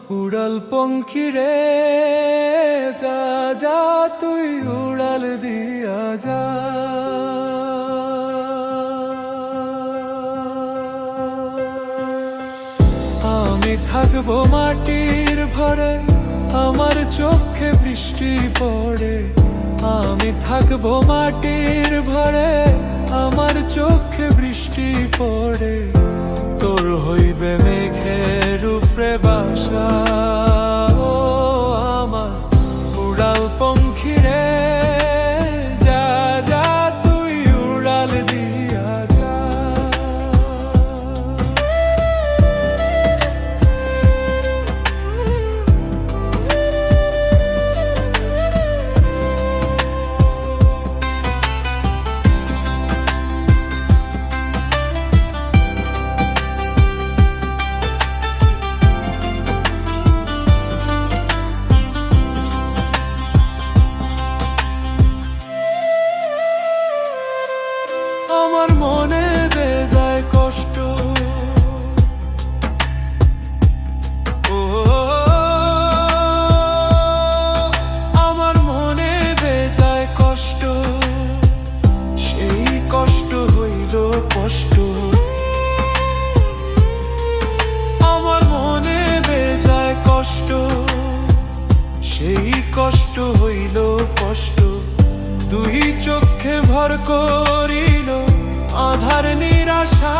উড়াল পঙ্খী রে যা যা তুই উড়াল দিয়া যা। আমি থাকবো মাটির ভরে, আমার চোখে বৃষ্টি পড়ে। আমি থাকবো মাটির ভরে, আমার চোখে বৃষ্টি পড়ে। তোর হইবে মেঘের উপরে বাসা, ও আমার উড়াল পঙ্খী রে যা যা তুই উড়াল দিয়া যা। আমার মনে বেজায় কষ্ট, ও আমার মনে বেজায় কষ্ট, সেই কষ্ট হইল কষ্ট। আমার মনে বেজায় কষ্ট, সেই কষ্ট হইল কষ্ট। দুই চোখে ভর করিল আধার নিরাশা,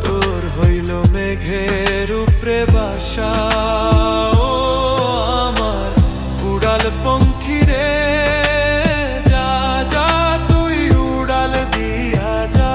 তোর হইল মেঘের উপরে বাসা। ও আমার উড়াল পঙ্খী রে যা যা তুই উড়াল দিয়া যা।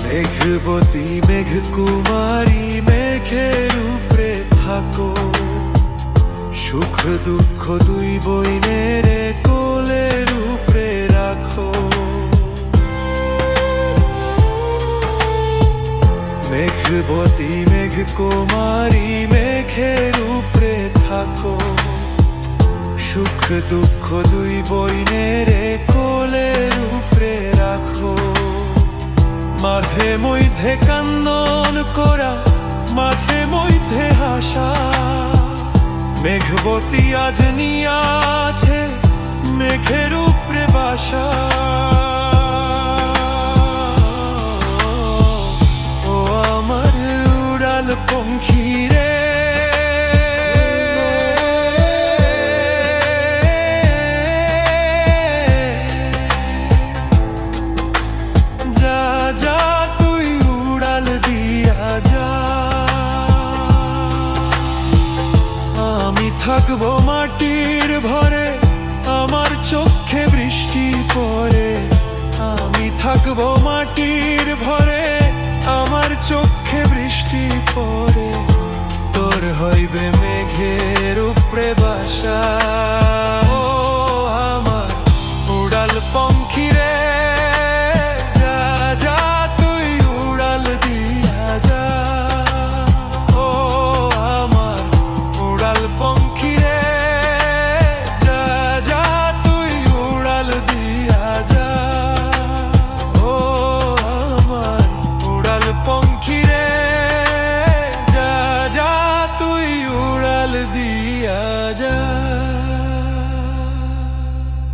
মেঘবতী মেঘ কুমারী মেঘের উপরে থাকো, সুখ দুঃখ দুই বইনের কোলের উপরে রাখো। মেঘবতী মেঘ কুমারী মেঘের উপরে থাকো, সুখ দুঃখ দুই বইনের কোলের উপরে রাখো। মাঝে মধ্যে কান্দন করা, মাঝে মধ্যে হাসা, মেঘবতী আজ নিয়াছে মেঘের উপরে বাসা। ও আমার উড়াল পঙ্খী রে যা যা তুই উড়াল দিয়া যা। আমি থাকবো মাটির ভরে, আমার চোখে বৃষ্টি পড়ে। আমি থাকবো মাটির ভরে, আমার চোখে বৃষ্টি পড়ে। তোর হইবে মেঘের উপরে বাসা,